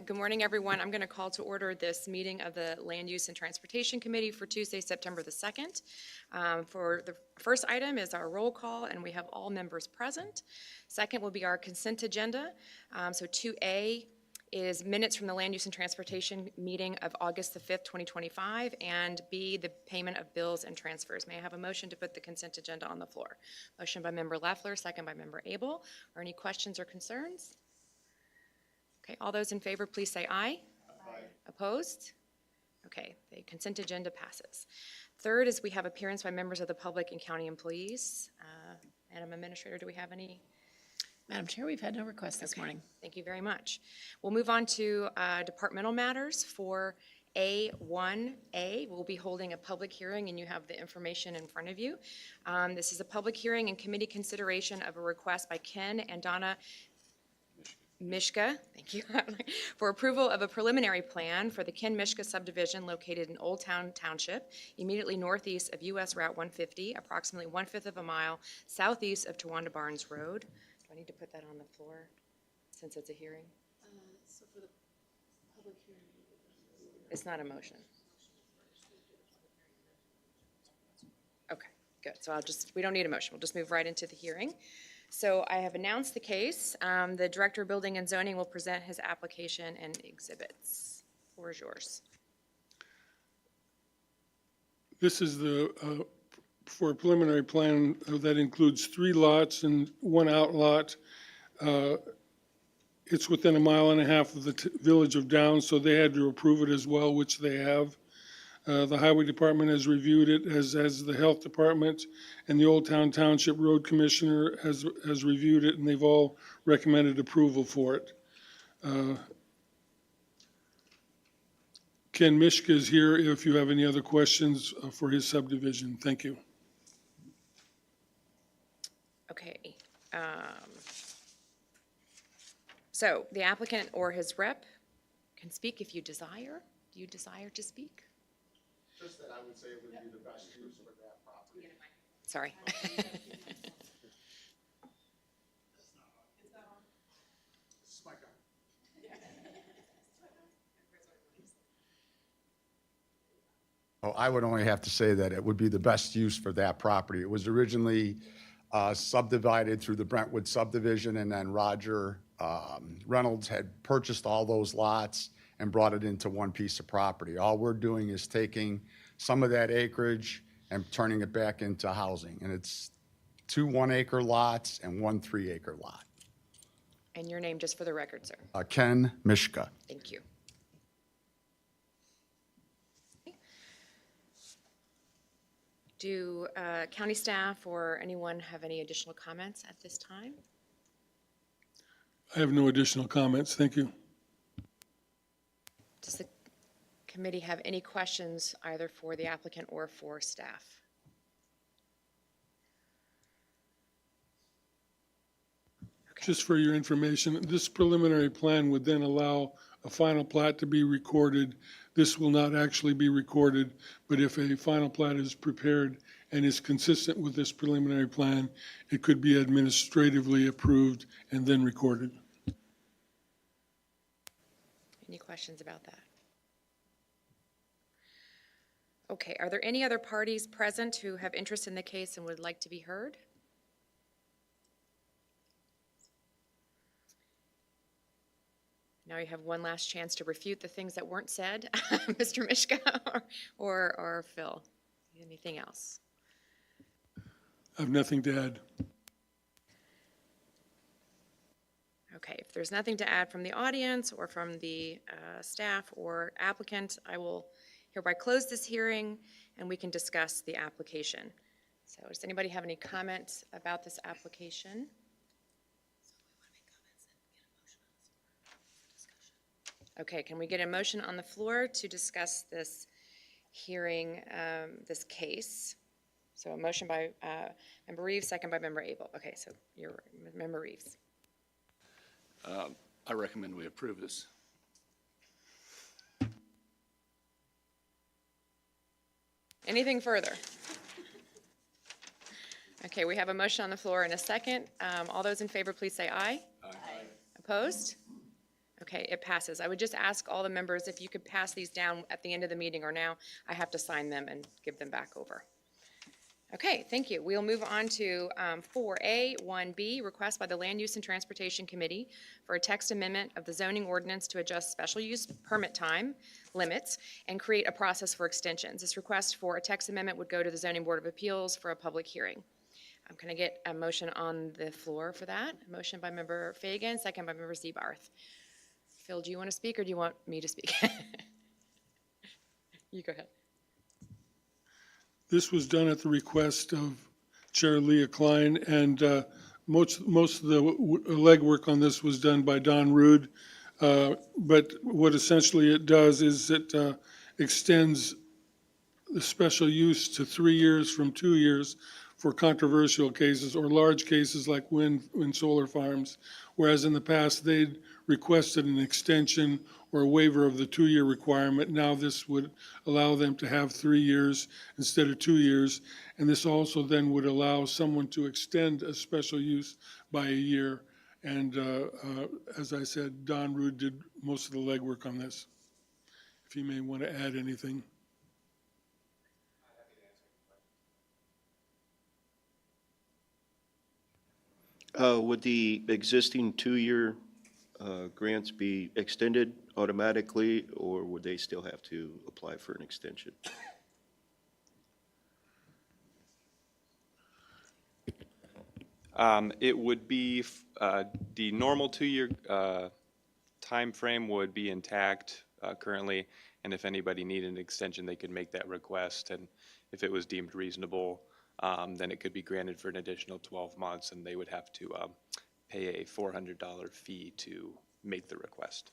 Good morning, everyone. I'm going to call to order this meeting of the Land Use and Transportation Committee for Tuesday, September the 2nd. For the first item is our roll call, and we have all members present. Second will be our consent agenda. So 2A is minutes from the Land Use and Transportation meeting of August the 5th, 2025, and B, the payment of bills and transfers. May I have a motion to put the consent agenda on the floor? Motion by Member Leffler, second by Member Abel. Are any questions or concerns? Okay, all those in favor, please say aye. Aye. Opposed? Okay, the consent agenda passes. Third is we have appearance by members of the public and county employees. Madam Administrator, do we have any? Madam Chair, we've had no requests this morning. Thank you very much. We'll move on to departmental matters. For A1A, we'll be holding a public hearing, and you have the information in front of you. This is a public hearing and committee consideration of a request by Ken and Donna Mishka, thank you, for approval of a preliminary plan for the Ken Mishka subdivision located in Old Town Township, immediately northeast of US Route 150, approximately 1/5 of a mile southeast of Towanda Barnes Road. Do I need to put that on the floor since it's a hearing? So for the public hearing. It's not a motion. Okay, good. So we don't need a motion. We'll just move right into the hearing. So I have announced the case. The Director of Building and Zoning will present his application and exhibits. The floor is yours. This is for a preliminary plan that includes 3 lots and 1 outlot. It's within 1.5 miles of the village of Downs, so they had to approve it as well, which they have. The Highway Department has reviewed it, as the Health Department, and the Old Town Township Road Commissioner has reviewed it, and they've all recommended approval for it. Ken Mishka is here if you have any other questions for his subdivision. Thank you. Okay. So the applicant or his rep can speak if you desire. Do you desire to speak? Just that I would say it would be the best use of that property. Sorry. This is my guy. Oh, I would only have to say that it would be the best use for that property. It was originally subdivided through the Brentwood subdivision, and then Roger Reynolds had purchased all those lots and brought it into one piece of property. All we're doing is taking some of that acreage and turning it back into housing. And it's 2 1-acre lots and 1 3-acre lot. And your name, just for the record, sir. Ken Mishka. Thank you. Do county staff or anyone have any additional comments at this time? I have no additional comments. Thank you. Does the committee have any questions either for the applicant or for staff? Okay. Just for your information, this preliminary plan would then allow a final plat to be recorded. This will not actually be recorded, but if a final plat is prepared and is consistent with this preliminary plan, it could be administratively approved and then recorded. Any questions about that? Okay, are there any other parties present who have interest in the case and would like to be heard? Now you have one last chance to refute the things that weren't said, Mr. Mishka or Phil. Anything else? I have nothing to add. Okay, if there's nothing to add from the audience or from the staff or applicant, I will hereby close this hearing and we can discuss the application. So does anybody have any comments about this application? Okay, can we get a motion on the floor to discuss this hearing, this case? So a motion by Member Reeves, second by Member Abel. Okay, so you're Member Reeves. I recommend we approve this. Anything further? Okay, we have a motion on the floor and a second. All those in favor, please say aye. Aye. Opposed? Okay, it passes. I would just ask all the members if you could pass these down at the end of the meeting or now. I have to sign them and give them back over. Okay, thank you. We'll move on to 4A, 1B, request by the Land Use and Transportation Committee for a text amendment of the zoning ordinance to adjust special use permit time limits and create a process for extensions. This request for a text amendment would go to the Zoning Board of Appeals for a public hearing. Can I get a motion on the floor for that? A motion by Member Fagan, second by Member Zebarth. Phil, do you want to speak or do you want me to speak? You go ahead. This was done at the request of Chair Leah Klein, and most of the legwork on this was done by Don Rude. But what essentially it does is it extends the special use to 3 years from 2 years for controversial cases or large cases like wind solar farms, whereas in the past they'd requested an extension or a waiver of the 2-year requirement. Now this would allow them to have 3 years instead of 2 years. And this also then would allow someone to extend a special use by a year. And as I said, Don Rude did most of the legwork on this. If you may want to add anything. Would the existing 2-year grants be extended automatically, or would they still have to apply for an extension? It would be, the normal 2-year time frame would be intact currently, and if anybody needed an extension, they could make that request, and if it was deemed reasonable, then it could be granted for an additional 12 months, and they would have to pay a $400 fee to make the request.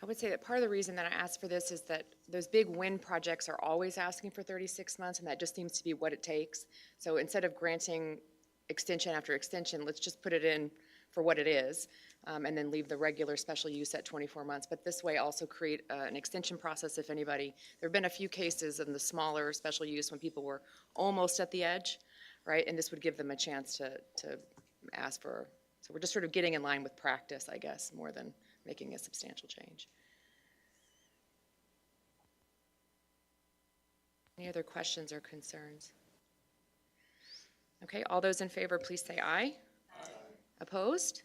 I would say that part of the reason that I asked for this is that those big wind projects are always asking for 36 months, and that just seems to be what it takes. So instead of granting extension after extension, let's just put it in for what it is, and then leave the regular special use at 24 months. But this way also create an extension process if anybody, there have been a few cases in the smaller special use when people were almost at the edge, right? And this would give them a chance to ask for, so we're just sort of getting in line with practice, I guess, more than making a substantial change. Any other questions or concerns? Okay, all those in favor, please say aye. Aye. Opposed?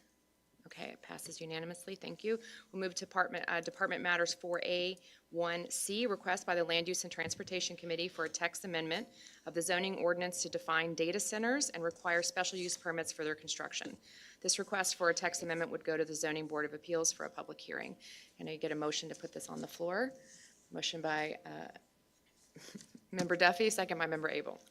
Okay, it passes unanimously. Thank you. We'll move to Department Matters 4A, 1C, request by the Land Use and Transportation Committee for a text amendment of the zoning ordinance to define data centers and require special use permits for their construction. This request for a text amendment would go to the Zoning Board of Appeals for a public hearing. Can I get a motion to put this on the floor? Motion by Member Duffy, second by Member Abel.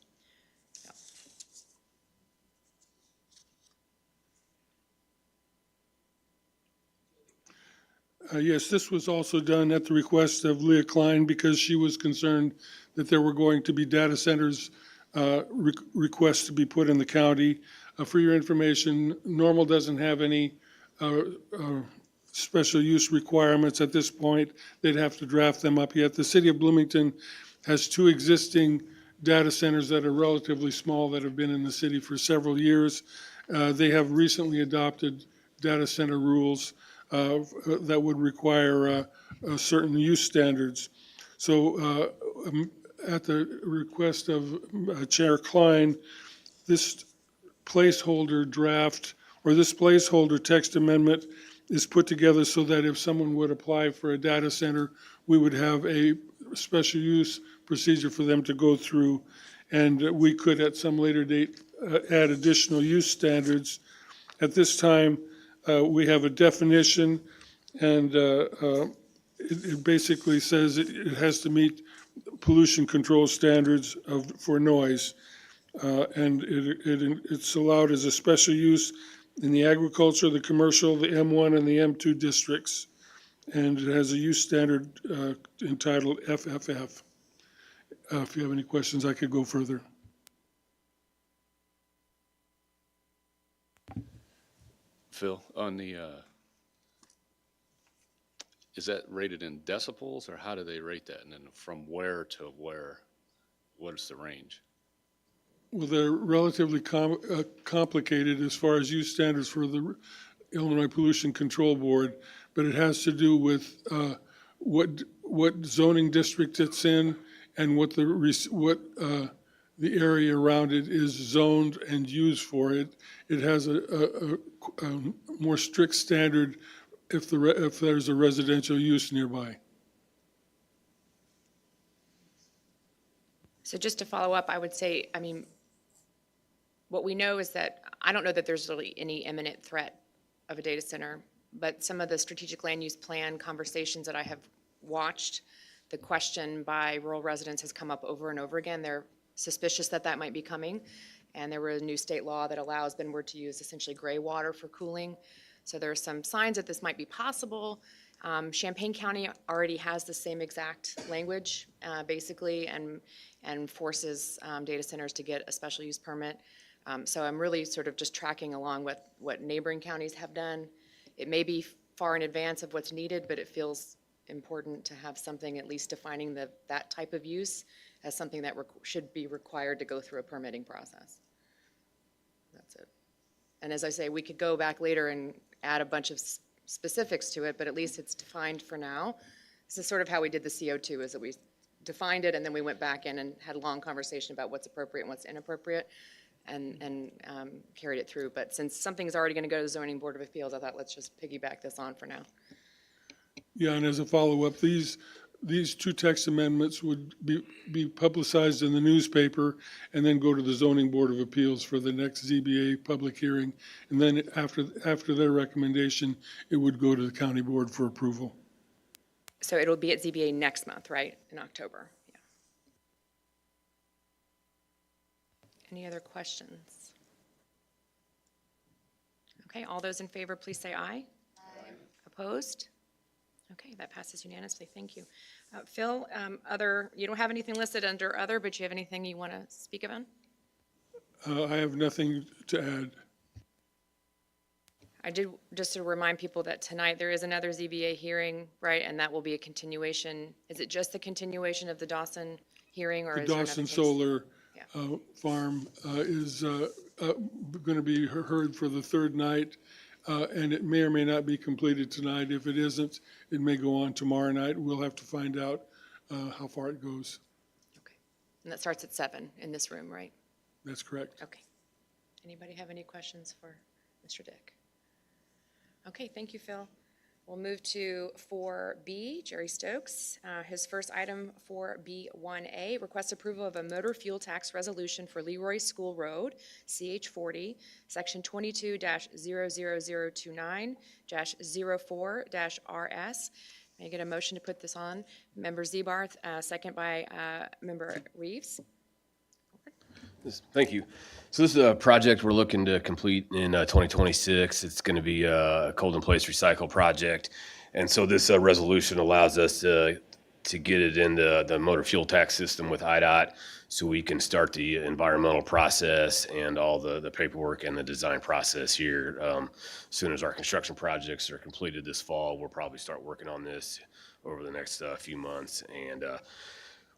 Yes, this was also done at the request of Leah Klein because she was concerned that there were going to be data centers requests to be put in the county. For your information, Normal doesn't have any special use requirements at this point. They'd have to draft them up yet. The city of Bloomington has 2 existing data centers that are relatively small that have been in the city for several years. They have recently adopted data center rules that would require certain use standards. So at the request of Chair Klein, this placeholder draft or this placeholder text amendment is put together so that if someone would apply for a data center, we would have a special use procedure for them to go through, and we could at some later date add additional use standards. At this time, we have a definition, and it basically says it has to meet pollution control standards for noise. And it's allowed as a special use in the agriculture, the commercial, the M1 and the M2 districts. And it has a use standard entitled FFF. If you have any questions, I could go further. Phil, on the, is that rated in decibels, or how do they rate that? And then from where to where, what is the range? Well, they're relatively complicated as far as use standards for the Illinois Pollution Control Board, but it has to do with what zoning district it's in and what the area around it is zoned and used for it. It has a more strict standard if there's a residential use nearby. So just to follow up, I would say, I mean, what we know is that, I don't know that there's really any imminent threat of a data center, but some of the strategic land use plan conversations that I have watched, the question by rural residents has come up over and over again. They're suspicious that that might be coming. And there was a new state law that allows Benward to use essentially gray water for cooling. So there are some signs that this might be possible. Champaign County already has the same exact language, basically, and forces data centers to get a special use permit. So I'm really sort of just tracking along with what neighboring counties have done. It may be far in advance of what's needed, but it feels important to have something at least defining that type of use as something that should be required to go through a permitting process. That's it. And as I say, we could go back later and add a bunch of specifics to it, but at least it's defined for now. This is sort of how we did the CO2, is that we defined it and then we went back in and had a long conversation about what's appropriate and what's inappropriate and carried it through. But since something's already going to go to the Zoning Board of Appeals, I thought let's just piggyback this on for now. Yeah, and as a follow-up, these two text amendments would be publicized in the newspaper and then go to the Zoning Board of Appeals for the next ZBA public hearing. And then after their recommendation, it would go to the county board for approval. So it'll be at ZBA next month, right, in October? Yeah. Any other questions? Okay, all those in favor, please say aye. Aye. Opposed? Okay, that passes unanimously. Thank you. Phil, you don't have anything listed under other, but you have anything you want to speak about? I have nothing to add. I did, just to remind people that tonight there is another ZBA hearing, right? And that will be a continuation. Is it just the continuation of the Dawson hearing, or The is there another Dawson case? Solar Farm is going to be heard for the third night, and it may or may not be completed tonight. If it isn't, it may go on tomorrow night. We'll have to find out how far it goes. Okay. And that starts at 7 in this room, right? That's correct. Okay. Anybody have any questions for Mr. Dick? Okay, thank you, Phil. We'll move to 4B, Jerry Stokes. His first item, 4B1A, request approval of a motor fuel tax resolution for Leroy School Road, CH40, section 22-00029-04-RS. May I get a motion to put this on? Member Zebarth, second by Member Reeves. Thank you. So this is a project we're looking to complete in 2026. It's going to be a cold-in-place recycle project. And so this resolution allows us to get it in the motor fuel tax system with IDOT so we can start the environmental process and all the paperwork and the design process here. As soon as our construction projects are completed this fall, we'll probably start working on this over the next few months. And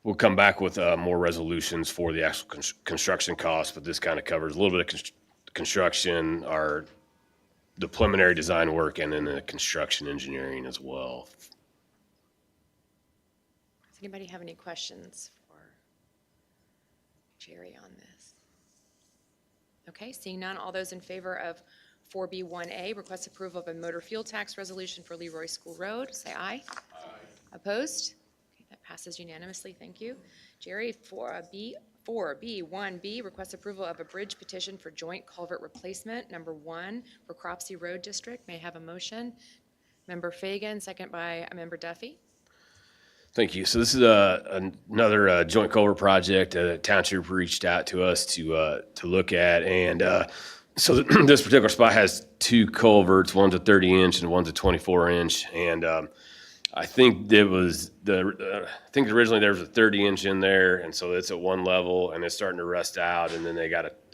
we'll come back with more resolutions for the actual construction costs, but this kind of covers a little bit of construction, the preliminary design work, and then the construction engineering as well. Does anybody have any questions for Jerry on this? Okay, seeing none, all those in favor of 4B1A, request approval of a motor fuel tax resolution for Leroy School Road, say aye. Aye. Opposed? Okay, that passes unanimously, thank you. Jerry, 4B1B, request approval of a bridge petition for joint culvert replacement, number 1, for Cropsey Road District. May I have a motion? Member Fagan, second by Member Duffy. Thank you. So this is another joint culvert project. Township reached out to us to look at, and so this particular spot has 2 culverts. One's a 30-inch and one's a 24-inch, and I think I think originally there was a 30-inch in there, and so it's at one level and it's starting to rust out, and then they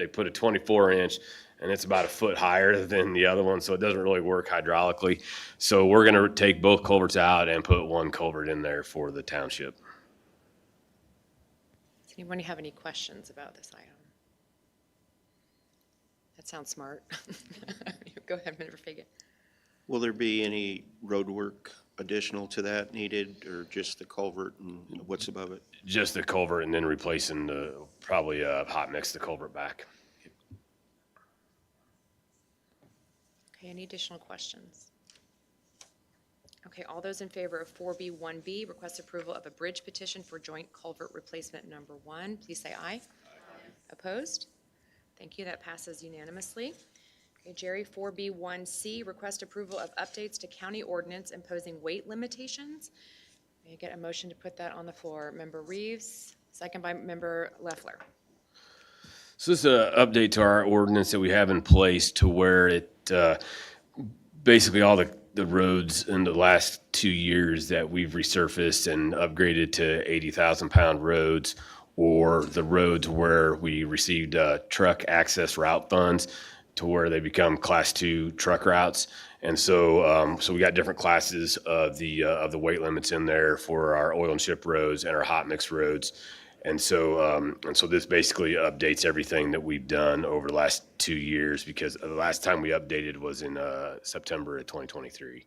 put a 24-inch. And it's about a foot higher than the other one, so it doesn't really work hydraulically. So we're going to take both culverts out and put one culvert in there for the township. Does anybody have any questions about this item? That sounds smart. Go ahead, Member Fagan. Will there be any road work additional to that needed, or just the culvert and what's above it? Just the culvert and then replacing probably hot mix the culvert back. Okay, any additional questions? Okay, all those in favor of 4B1B, request approval of a bridge petition for joint culvert replacement number 1, please say aye. Opposed? Thank you, that passes unanimously. Okay, Jerry, 4B1C, request approval of updates to county ordinance imposing weight limitations. May I get a motion to put that on the floor? Member Reeves, second by Member Leffler. So this is an update to our ordinance that we have in place to where it, basically all the roads in the last 2 years that we've resurfaced and upgraded to 80,000-pound roads, or the roads where we received truck access route funds to where they become Class 2 truck routes. And so we got different classes of the weight limits in there for our oil and ship roads and our hot mix roads. And so this basically updates everything that we've done over the last 2 years, because the last time we updated was in September of 2023.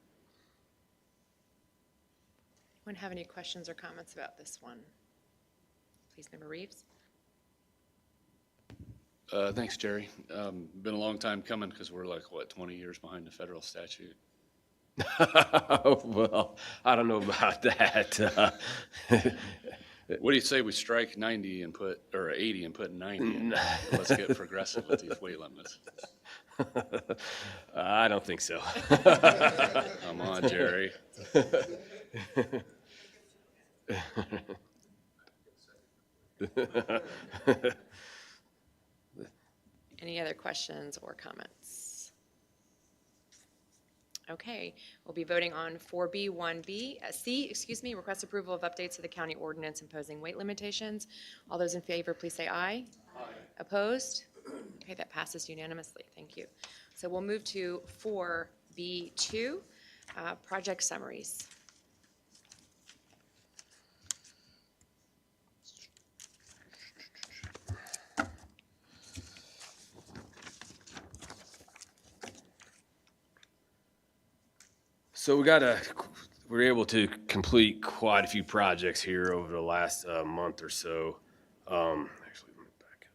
Anyone have any questions or comments about this one? Please, Member Reeves. Thanks, Jerry. Been a long time coming because we're like, 20 years behind the federal statute? Well, I don't know about that. What do you say we strike 90 and put, or 80 and put 90 in? Let's get progressive with these weight limits. I don't think so. Come on, Jerry. Any other questions or comments? Okay, we'll be voting on 4B1C, request approval of updates to the county ordinance imposing weight limitations. All those in favor, please say aye. Aye. Opposed? Okay, that passes unanimously. Thank you. So we'll move to 4B2, project summaries. So we're able to complete quite a few projects here over the last month or so. Actually, let me back up.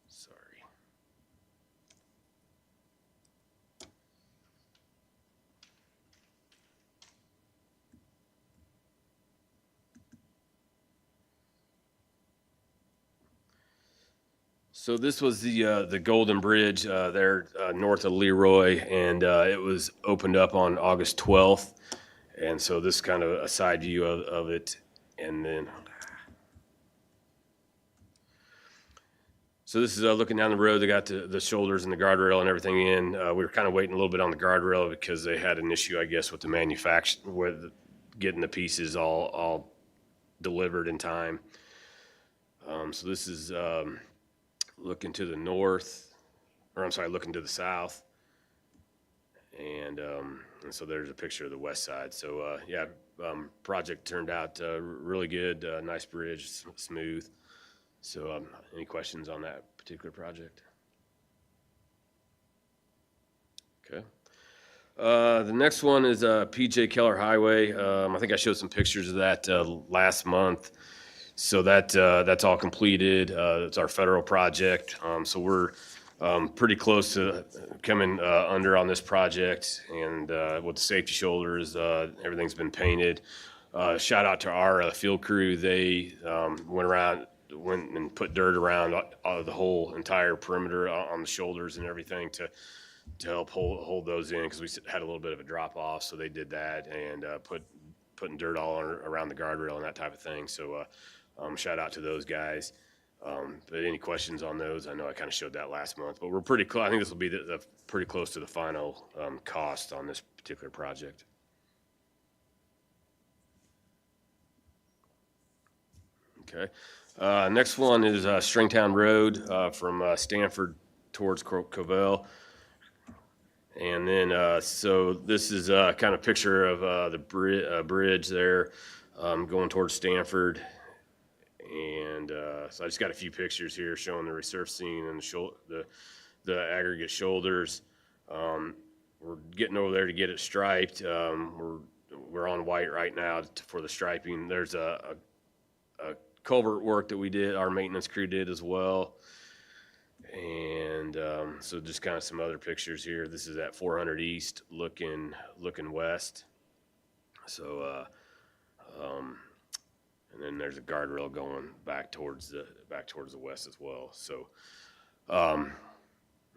Sorry. So this was the Golden Bridge there north of Leroy, and it was opened up on August 12th. And so this is kind of a side view of it. And then, so this is looking down the road. They got the shoulders and the guardrail and everything in. We were kind of waiting a little bit on the guardrail because they had an issue, I guess, with the manufacture, with getting the pieces all delivered in time. So this is looking to the north, or I'm sorry, looking to the south. And so there's a picture of the west side. So yeah, project turned out really good, nice bridge, smooth. So any questions on that particular project? Okay. The next one is PJ Keller Highway. I think I showed some pictures of that last month. So that's all completed. It's our federal project. So we're pretty close to coming under on this project, and with the safety shoulders, everything's been painted. Shout out to our field crew. They went and put dirt around the whole entire perimeter on the shoulders and everything to help hold those in, because we had a little bit of a drop off. So they did that and putting dirt all around the guardrail and that type of thing. So shout out to those guys. But any questions on those? I know I kind of showed that last month, but we're pretty close. I think this will be pretty close to the final cost on this particular project. Okay. Next one is Stringtown Road from Stanford towards Covell. And then, so this is kind of a picture of the bridge there going towards Stanford. And so I just got a few pictures here showing the resurfacing and the aggregate shoulders. We're getting over there to get it striped. We're on white right now for the striping. There's a culvert work that we did, our maintenance crew did as well. And so just kind of some other pictures here. This is at 400 East looking west. So, and then there's a guardrail going back towards the west as well. So,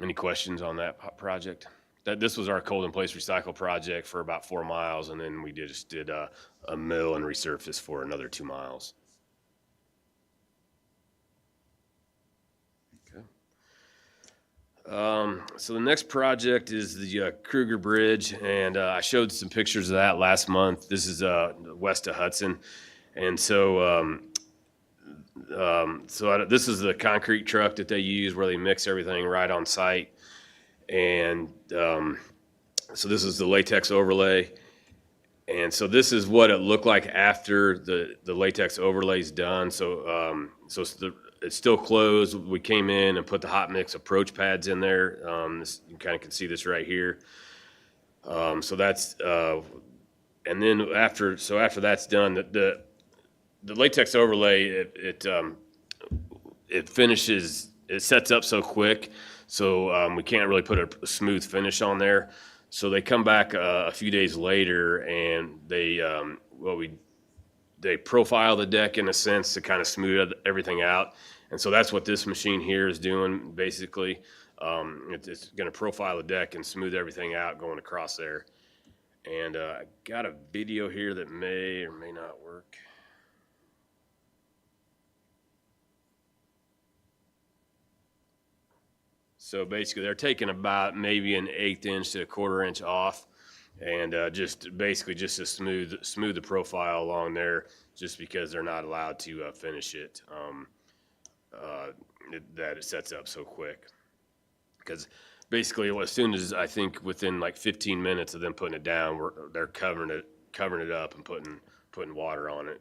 any questions on that project? This was our cold in place recycle project for about 4 miles, and then we just did a mill and resurface for another 2 miles. So the next project is the Kruger Bridge, and I showed some pictures of that last month. This is west of Hudson, and so this is the concrete truck that they use where they mix everything right on site, and so this is the latex overlay, and so this is what it looked like after the latex overlay is done. So it's still closed. We came in and put the hot mix approach pads in there. You kind of can see this right here. So that's, and then after that's done, the latex overlay, it finishes, it sets up so quick. So we can't really put a smooth finish on there. So they come back a few days later and they profile the deck in a sense to kind of smooth everything out. And so that's what this machine here is doing, basically. It's going to profile the deck and smooth everything out going across there. And I got a video here that may or may not work. So basically they're taking about maybe an 1/8 inch to a 1/4 inch off, and just basically just to smooth the profile along there, just because they're not allowed to finish it, that it sets up so quick. Because basically as soon as, I think within like 15 minutes of them putting it down, they're covering it up and putting water on it.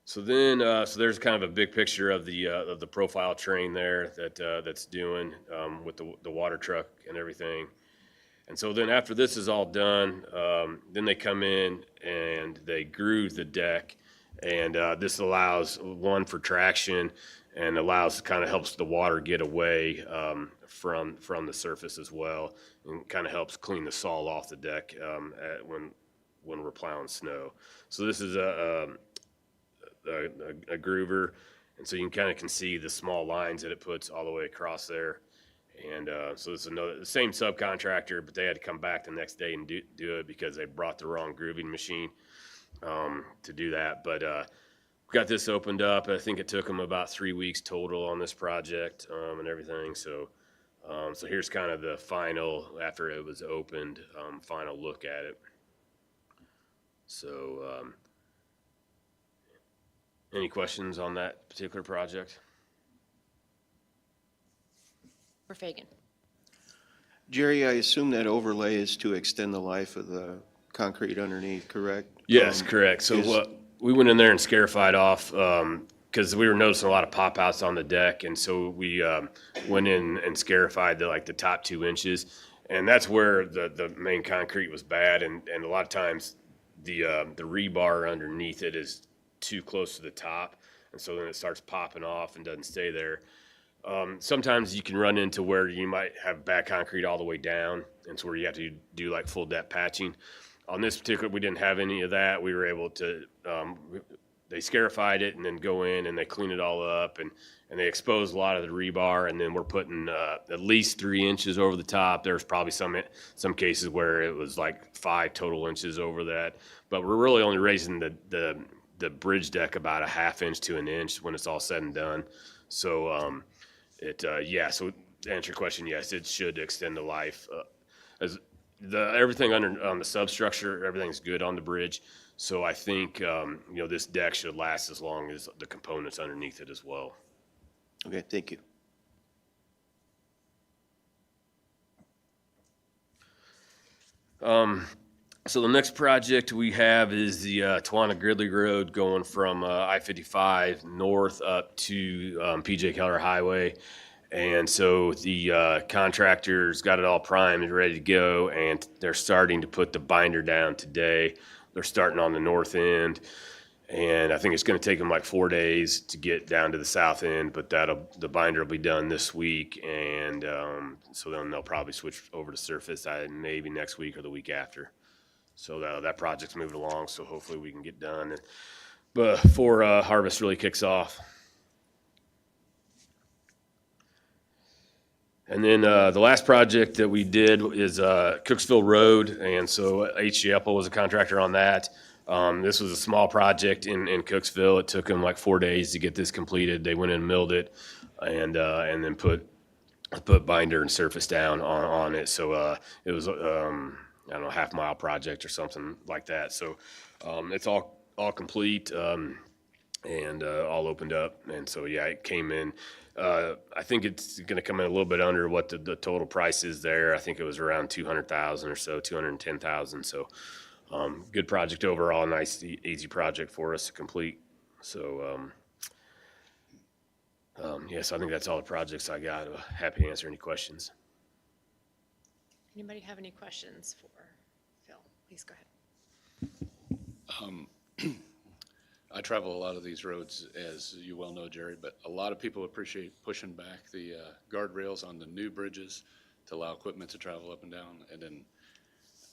So there's kind of a big picture of the profile train there that's doing with the water truck and everything. And so then after this is all done, then they come in and they groove the deck, and this allows one for traction and kind of helps the water get away from the surface as well, and kind of helps clean the salt off the deck when we're plowing snow. So this is a groover, and so you can see the small lines that it puts all the way across there. And so it's the same subcontractor, but they had to come back the next day and do it because they brought the wrong grooving machine to do that. But we got this opened up. I think it took them about 3 weeks total on this project and everything. So here's kind of the final, after it was opened, final look at it. So any questions on that particular project? For Fagan. Jerry, I assume that overlay is to extend the life of the concrete underneath, correct? Yes, correct. So we went in there and scarified off because we were noticing a lot of pop outs on the deck, and so we went in and scarified the top 2 inches, and that's where the main concrete was bad, and a lot of times the rebar underneath it is too close to the top, and so then it starts popping off and doesn't stay there. Sometimes you can run into where you might have bad concrete all the way down, and so where you have to do like full depth patching. On this particular, we didn't have any of that. We were able to, they scarified it and then go in and they clean it all up, and they expose a lot of the rebar, and then we're putting at least 3 inches over the top. There's probably some cases where it was like 5 total inches over that, but we're really only raising the bridge deck about 1/2 inch to 1 inch when it's all said and done. So so to answer your question, yes, it should extend the life. As everything on the substructure, everything's good on the bridge. So I think this deck should last as long as the components underneath it as well. Okay, thank you. So the next project we have is the Tawana Gridley Road going from I-55 north up to PJ Keller Highway. And so the contractors got it all primed and ready to go, and they're starting to put the binder down today. They're starting on the north end, and I think it's going to take them like 4 days to get down to the south end, but the binder will be done this week, and so then they'll probably switch over to surface maybe next week or the week after. So that project's moving along, so hopefully we can get done before harvest really kicks off. And then the last project that we did is Cooksville Road, and so H.G. Apple was a contractor on that. This was a small project in Cooksville. It took them like 4 days to get this completed. They went in and milled it, and then put binder and surface down on it. So it was I don't know, half-mile project or something like that. So it's all complete and all opened up. And so yeah, it came in. I think it's going to come in a little bit under what the total price is there. I think it was around 200,000 or so, 210,000. So good project overall, nice, easy project for us to complete. So yes, I think that's all the projects I got. Happy to answer any questions. Anybody have any questions for Phil? Please go ahead. I travel a lot of these roads, as you well know, Jerry, but a lot of people appreciate pushing back the guardrails on the new bridges to allow equipment to travel up and down. And then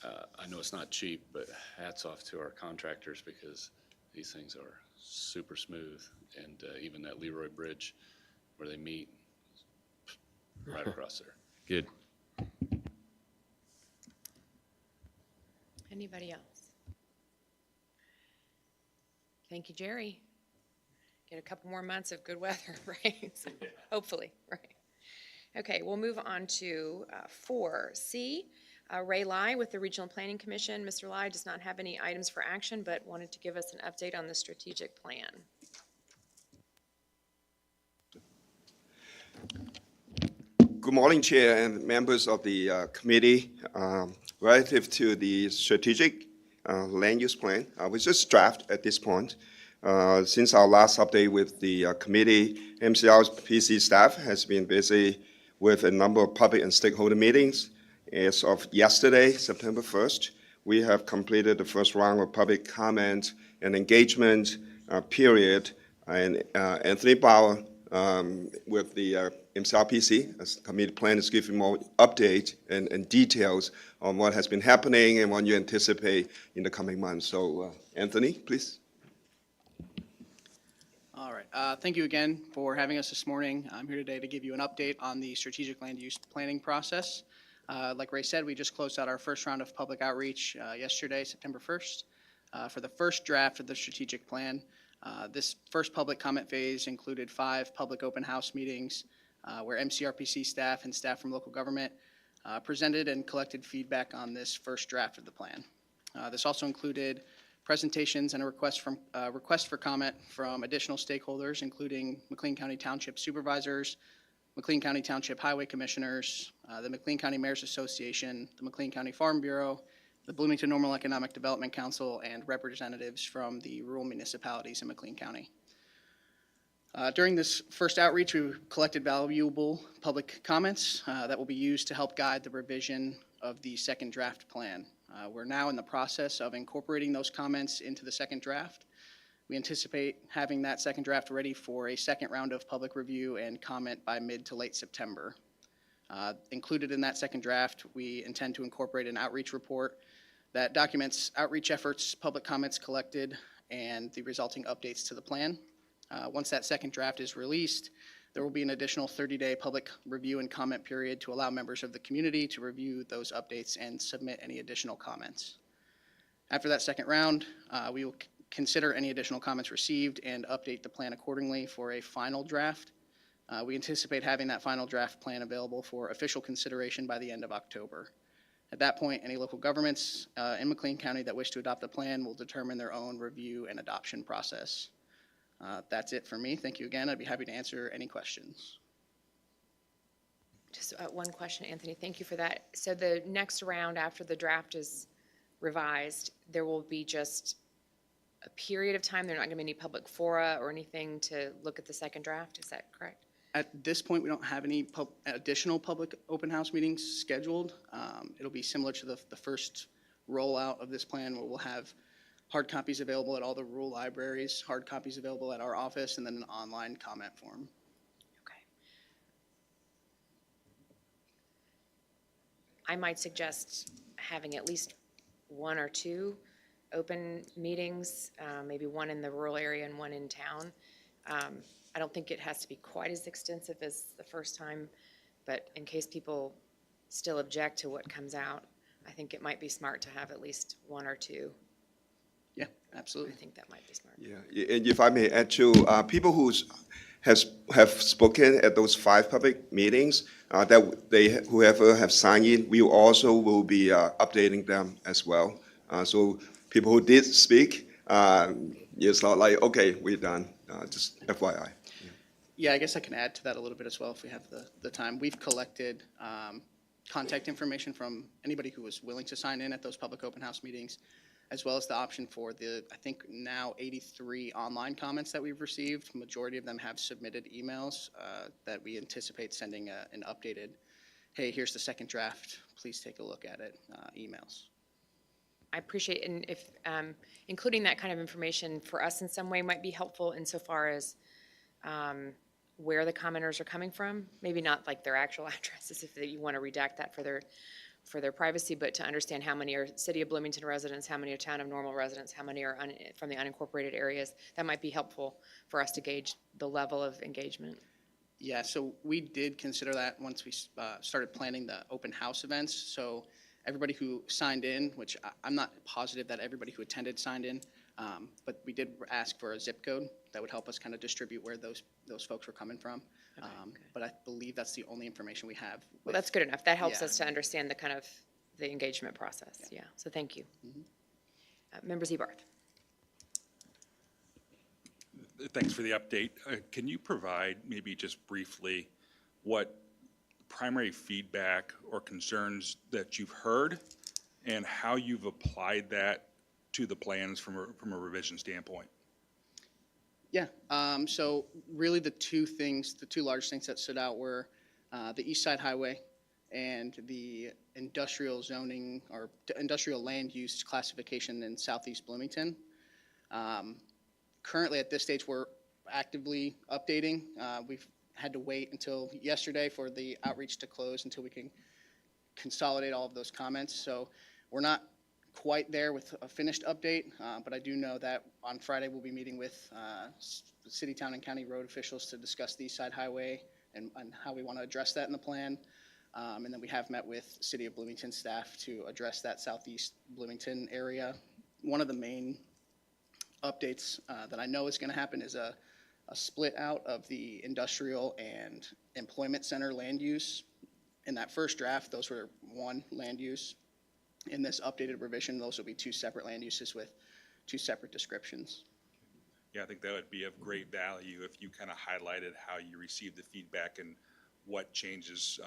I know it's not cheap, but hats off to our contractors because these things are super smooth. And even that Leroy Bridge where they meet right across there. Good. Anybody else? Thank you, Jerry. Get a couple more months of good weather, right? So, hopefully, right? Okay, we'll move on to 4C. Ray Lai with the Regional Planning Commission. Mr. Lai does not have any items for action, but wanted to give us an update on the strategic plan. Good morning, Chair and members of the committee. Relative to the strategic land use plan, we just draft at this point. Since our last update with the committee, MCR's PC staff has been busy with a number of public and stakeholder meetings. As of yesterday, September 1st, we have completed the first round of public comment and engagement period. And Anthony Bauer with the MCRPC, as committee plan, is giving more update and details on what has been happening and what you anticipate in the coming months. So Anthony, please. All right. Thank you again for having us this morning. I'm here today to give you an update on the strategic land use planning process. Like Ray said, we just closed out our first round of public outreach yesterday, September 1st, for the first draft of the strategic plan. This first public comment phase included 5 public open house meetings where MCRPC staff and staff from local government presented and collected feedback on this first draft of the plan. This also included presentations and a request for comment from additional stakeholders, including McLean County Township Supervisors, McLean County Township Highway Commissioners, the McLean County Mayors Association, the McLean County Farm Bureau, the Bloomington Normal Economic Development Council, and representatives from the rural municipalities in McLean County. During this first outreach, we collected valuable public comments that will be used to help guide the revision of the second draft plan. We're now in the process of incorporating those comments into the second draft. We anticipate having that second draft ready for a second round of public review and comment by mid to late September. Included in that second draft, we intend to incorporate an outreach report that documents outreach efforts, public comments collected, and the resulting updates to the plan. Once that second draft is released, there will be an additional 30-day public review and comment period to allow members of the community to review those updates and submit any additional comments. After that second round, we will consider any additional comments received and update the plan accordingly for a final draft. We anticipate having that final draft plan available for official consideration by the end of October. At that point, any local governments in McLean County that wish to adopt the plan will determine their own review and adoption process. That's it for me. Thank you again. I'd be happy to answer any questions. Just one question, Anthony. Thank you for that. So the next round after the draft is revised, there will be just a period of time, there are not going to be any public fora or anything to look at the second draft, is that correct? At this point, we don't have any additional public open house meetings scheduled. It'll be similar to the first rollout of this plan, where we'll have hard copies available at all the rural libraries, hard copies available at our office, and then an online comment form. Okay. I might suggest having at least one or two open meetings, maybe one in the rural area and one in town. I don't think it has to be quite as extensive as the first time, but in case people still object to what comes out, I think it might be smart to have at least one or two. Yeah, I absolutely. think that might be smart. Yeah, and if I may add too, people have spoken at those 5 public meetings, whoever have signed in, we also will be updating them as well. So people who did speak, it's not like, okay, we're done, just FYI. Yeah, I guess I can add to that a little bit as well if we have the time. We've collected contact information from anybody who was willing to sign in at those public open house meetings, as well as the option for I think now 83 online comments that we've received. Majority of them have submitted emails that we anticipate sending an updated, hey, here's the second draft, please take a look at it, emails. I appreciate, and if including that kind of information for us in some way might be helpful insofar as where the commenters are coming from. Maybe not like their actual addresses if you want to redact that for their privacy, but to understand how many are City of Bloomington residents, how many are Town of Normal residents, how many are from the unincorporated areas. That might be helpful for us to gauge the level of engagement. Yeah, so we did consider that once we started planning the open house events. So everybody who signed in, which I'm not positive that everybody who attended signed in, but we did ask for a zip code that would help us kind of distribute where those folks were coming from. But I believe that's the only information we have. Well, that's good enough. That helps Yeah. us to understand the kind of the engagement process. Yeah, so thank you. Member Zebarth. Thanks for the update. Can you provide maybe just briefly what primary feedback or concerns that you've heard and how you've applied that to the plans from a revision standpoint? Yeah, so really the two large things that stood out were the East Side Highway and the industrial zoning or industrial land use classification in Southeast Bloomington. Currently at this stage, we're actively updating. We've had to wait until yesterday for the outreach to close until we can consolidate all of those comments. So we're not quite there with a finished update, but I do know that on Friday we'll be meeting with city, town, and county road officials to discuss the East Side Highway and how we want to address that in the plan. And then we have met with City of Bloomington staff to address that Southeast Bloomington area. One of the main updates that I know is going to happen is a split out of the industrial and employment center land use. In that first draft, those were one land use. In this updated revision, those will be two separate land uses with two separate descriptions. Yeah, I think that would be of great value if you kind of highlighted how you received the feedback and what changes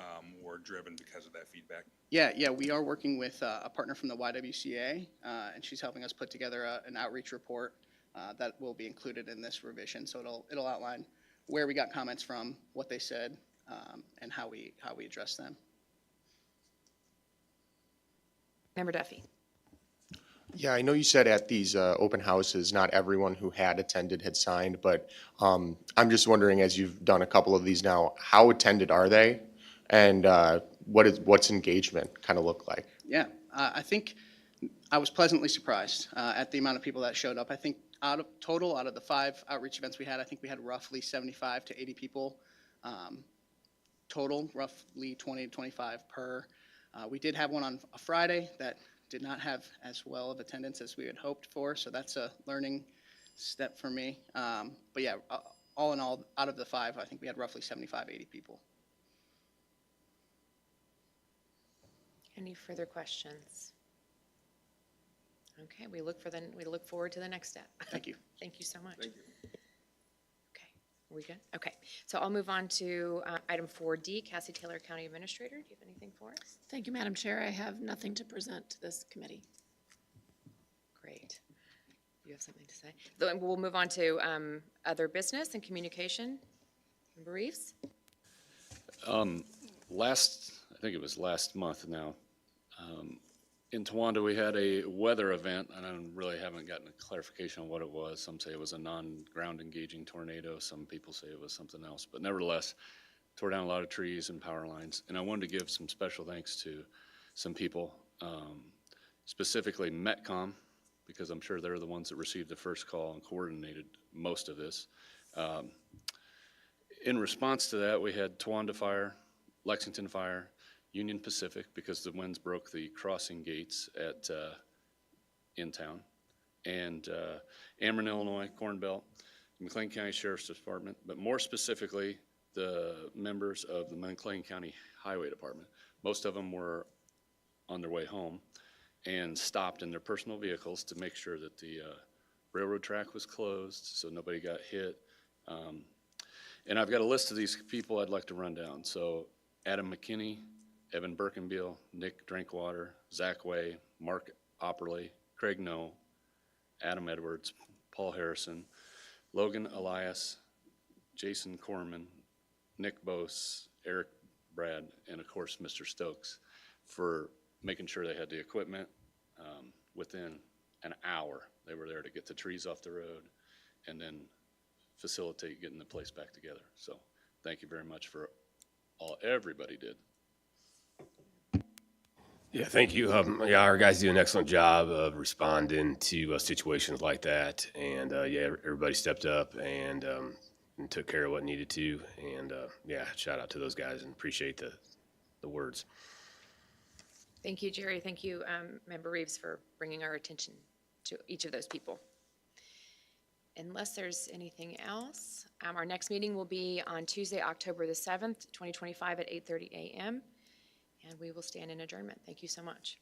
were driven because of that feedback. Yeah, we are working with a partner from the YWCA, and she's helping us put together an outreach report that will be included in this revision. So it'll outline where we got comments from, what they said, and how we address them. Member Duffy. Yeah, I know you said at these open houses, not everyone who had attended had signed, but I'm just wondering, as you've done a couple of these now, how attended are they? And what's engagement kind of look like? Yeah, I think I was pleasantly surprised at the amount of people that showed up. I think out of the 5 outreach events we had, I think we had roughly 75 to 80 people total, roughly 20 to 25 per. We did have one on a Friday that did not have as well of attendance as we had hoped for, so that's a learning step for me. But yeah, all in all, out of the 5, I think we had roughly 75, 80 people. Any further questions? Okay, we look forward to the next step. Thank you. Thank you so much. Thank you. Okay, are we good? Okay, so I'll move on to item 4D, Cassie Taylor, County Administrator. Do you have anything for us? Thank you, Madam Chair. I have nothing to present to this committee. Great. You have something to say? Then we'll move on to other business and communication. Member Reeves? I think it was last month now, in Towanda, we had a weather event, and I really haven't gotten a clarification on what it was. Some say it was a non-ground engaging tornado. Some people say it was something else. But nevertheless, tore down a lot of trees and power lines. And I wanted to give some special thanks to some people, specifically Metcom, because I'm sure they're the ones that received the first call and coordinated most of this. In response to that, we had Towanda Fire, Lexington Fire, Union Pacific, because the winds broke the crossing gates in town, and Ameren, Illinois, Corn Belt, McLean County Sheriff's Department, but more specifically, the members of the McLean County Highway Department. Most of them were on their way home and stopped in their personal vehicles to make sure that the railroad track was closed so nobody got hit. And I've got a list of these people I'd like to run down. So Adam McKinney, Evan Birkenbiel, Nick Drinkwater, Zach Way, Mark Opperly, Craig No, Adam Edwards, Paul Harrison, Logan Elias, Jason Corman, Nick Bose, Eric Brad, and of course, Mr. Stokes, for making sure they had the equipment. Within an hour, they were there to get the trees off the road and then facilitate getting the place back together. So thank you very much for all everybody did. Yeah, thank you. Yeah, our guys do an excellent job of responding to situations like that. And yeah, everybody stepped up and took care of what needed to. And yeah, shout out to those guys and appreciate the words. Thank you, Jerry. Thank you, Member Reeves, for bringing our attention to each of those people. Unless there's anything else, our next meeting will be on Tuesday, October the 7th, 2025 at 8:30 a.m. And we will stand in adjournment. Thank you so much.